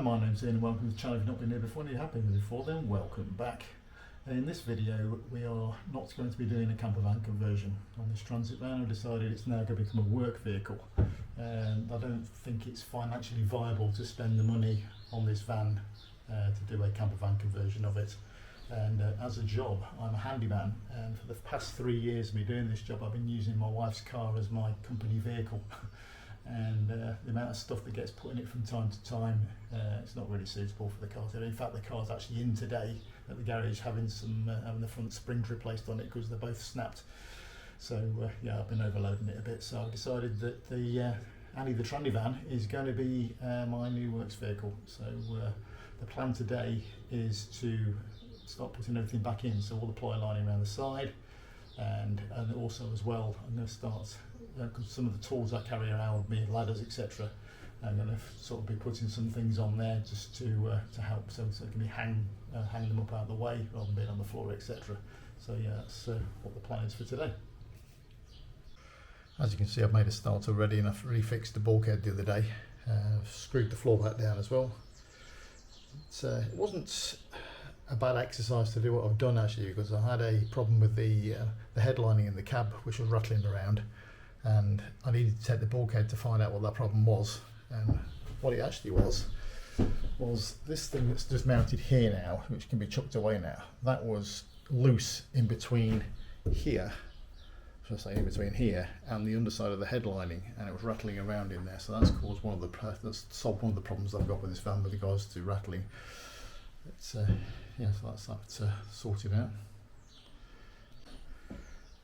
Hi, my name's Ian and welcome to the channel. If you've not been here before and you have been here before, then welcome back. In this video we are not going to be doing a campervan conversion on this Transit van. I've decided it's now going to become a work vehicle, and I don't think it's financially viable to spend the money on this van to do a campervan conversion of it. And as a job, I'm a handyman, and for the past 3 years of me doing this job I've been using my wife's car as my company vehicle. And the amount of stuff that gets put in it from time to time, it's not really suitable for the car today. In fact, the car's actually in today at the garage having the front springs replaced on it because they're both snapped. So yeah, I've been overloading it a bit, so I've decided that the Annie the Tranny van is going to be my new works vehicle. So the plan today is to start putting everything back in, so all the ply lining around the side, and also as well I'm going to start some of the tools I carry around with me, ladders, etc. I'm going to sort of be putting some things on there just to help, so it can be hang them up out of the way rather than being on the floor, etc. So yeah, that's what the plan is for today. As you can see, I've made a start already, and I've refixed the bulkhead the other day. I've screwed the floor back down as well. It wasn't a bad exercise to do what I've done actually, because I had a problem with the headlining in the cab which was rattling around, and I needed to take the bulkhead to find out what that problem was. And what it actually was this thing that's just mounted here now, which can be chucked away now, that was loose in between here, in between here and the underside of the headlining, and it was rattling around in there. So that's caused that's solved one of the problems I've got with this van with regards to rattling. It's yeah, so that's sorted out.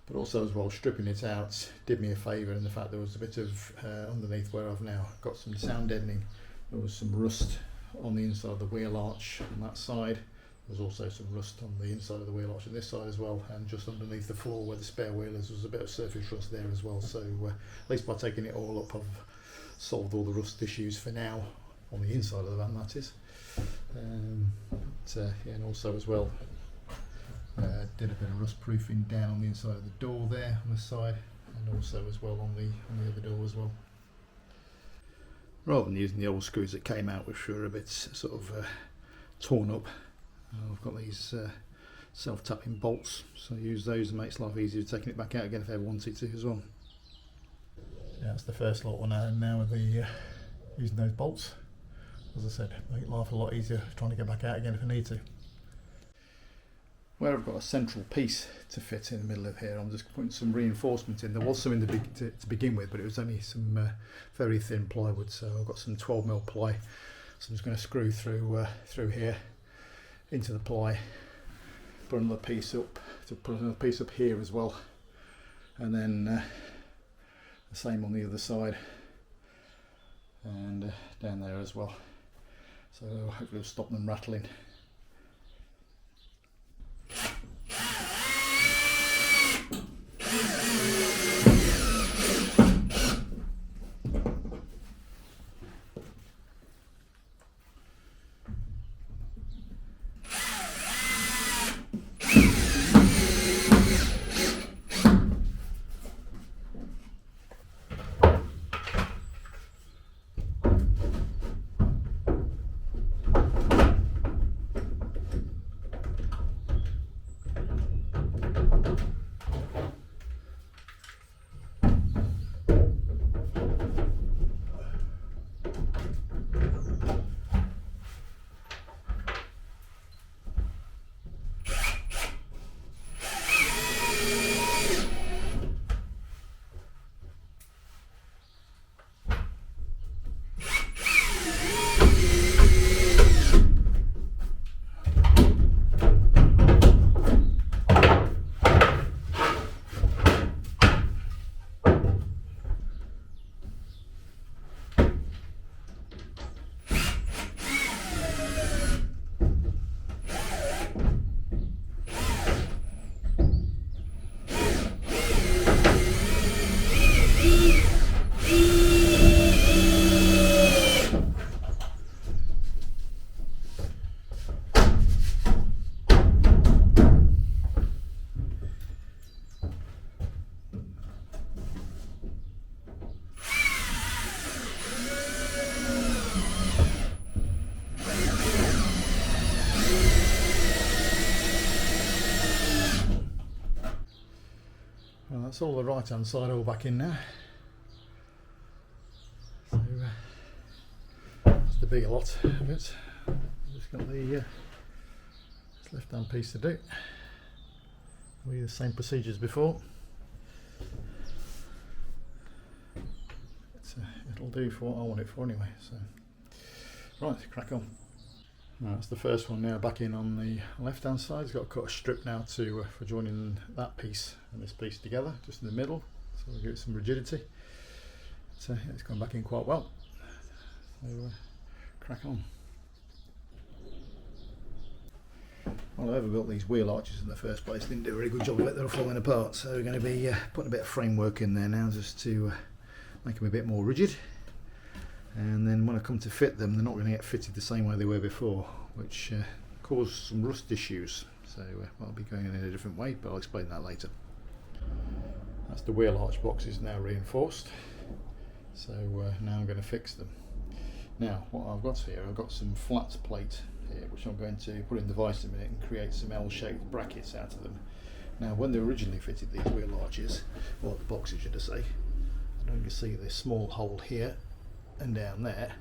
But also as well, stripping it out did me a favour in the fact there was a bit of underneath where I've now got some sound deadening. There was some rust on the inside of the wheel arch on that side. There was also some rust on the inside of the wheel arch on this side as well, and just underneath the floor where the spare wheel is, there was a bit of surface rust there as well. So at least by taking it all up, I've solved all the rust issues for now, on the inside of the van that is. Yeah, and also as well, did a bit of rust proofing down on the inside of the door there on the side, and also as well on the other door as well. Rather than using the old screws that came out, which were a bit sort of torn up, I've got these self-tapping bolts, so I use those. It makes life easier taking it back out again if I ever wanted to as well. Yeah, that's the first lot one out, and now with the using those bolts, as I said, make life a lot easier trying to get back out again if I need to. Where I've got a central piece to fit in the middle of here, I'm just putting some reinforcement in. There was some in to begin with, but it was only some very thin plywood, so I've got some 12mm ply. So I'm just going to screw through here into the ply, put another piece up, here as well, and then the same on the other side, and down there as well. So hopefully it'll stop them rattling. That's all the right hand side all back in now. So that's the bigger lot of it. Just got the left hand piece to do. We do the same procedure as before. It'll do for what I want it for anyway. So right, crack on. That's the first one now back in on the left hand side. It's got to cut a strip now to for joining that piece and this piece together, just in the middle, so we'll give it some rigidity. So yeah, it's gone back in quite well. So crack on. Well, I overbuilt these wheel arches in the first place. Didn't do a very good job of it. They're falling apart. So we're going to be putting a bit of framework in there now, just to make them a bit more rigid. And then when I come to fit them, they're not going to get fitted the same way they were before, which caused some rust issues. So I'll be going in a different way, but I'll explain that later. That's the wheel arch boxes now reinforced. So now I'm going to fix them. Now what I've got here, I've got some flat plate here, which I'm going to put in the vise in a minute and create some L-shaped brackets out of them. Now when they originally fitted these wheel arches, or the boxes should I say, I don't know if you can see this small hole here and down there.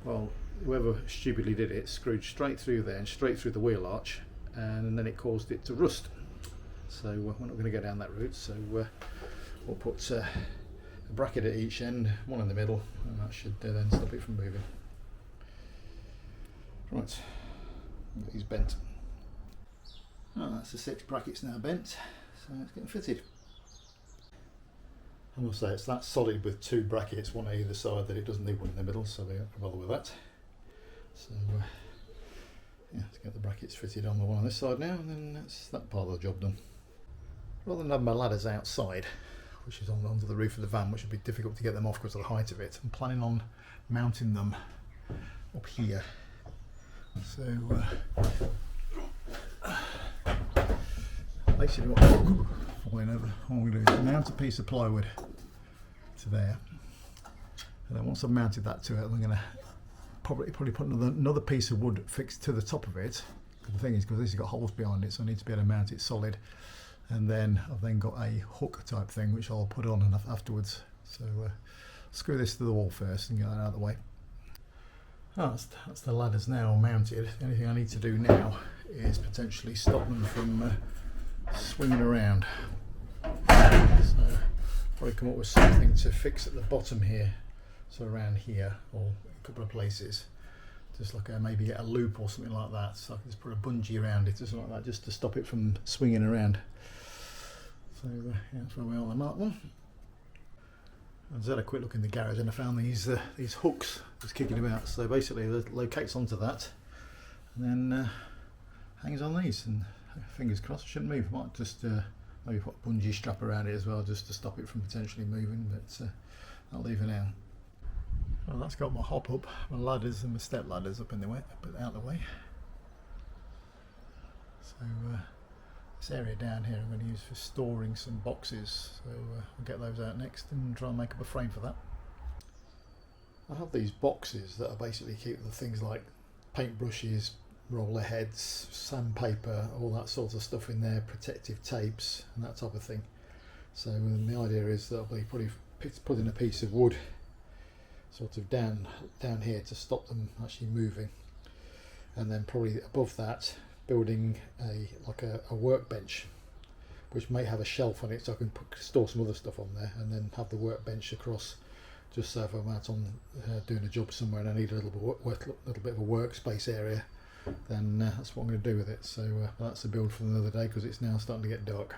Well, whoever stupidly did it screwed straight through there and straight through the wheel arch, and then it caused it to rust. So we're not going to go down that route, so we'll put a bracket at each end, one in the middle, and that should then stop it from moving. Right, these bent. Oh, that's the 6 brackets now bent, so it's getting fitted. I must say it's that solid with 2 brackets, one on either side, that it doesn't need one in the middle, so they don't bother with that. So yeah, let's get the brackets fitted on the one on this side now, and then that's that part of the job done. Rather than have my ladders outside, which is onto the roof of the van, which would be difficult to get them off because of the height of it, I'm planning on mounting them up here. So basically what I'm going to do is mount a piece of plywood to there, and then once I've mounted that to it, I'm going to probably put another piece of wood fixed to the top of it. The thing is, because this has got holes behind it, so I need to be able to mount it solid, and then I've then got a hook type thing which I'll put on afterwards. So screw this to the wall first and get that out of the way. That's the ladders now mounted. The only thing I need to do now is potentially stop them from swinging around. So probably come up with something to fix at the bottom here, so around here, or a couple of places, just like maybe get a loop or something like that, so I can just put a bungee around it or something like that, just to stop it from swinging around. So yeah, that's where we are on the Mark 1. I just had a quick look in the garage and I found these hooks just kicking about. So basically it locates onto that and then hangs on these, and fingers crossed it shouldn't move. Might just maybe put a bungee strap around it as well, just to stop it from potentially moving, but I'll leave it now. Well, that's got my hop up, my ladders and my step ladders up in the way, out of the way. So this area down here I'm going to use for storing some boxes, so I'll get those out next and try and make up a frame for that. I have these boxes that are basically keep the things like paintbrushes, roller heads, sandpaper, all that sort of stuff in there, protective tapes and that type of thing. So the idea is that I'll be putting a piece of wood sort of down here to stop them actually moving, and then probably above that building a workbench which may have a shelf on it, so I can store some other stuff on there, and then have the workbench across, just so if I'm out on doing a job somewhere and I need a little bit of a workspace area, then that's what I'm going to do with it. So that's a build for another day, because it's now starting to get dark.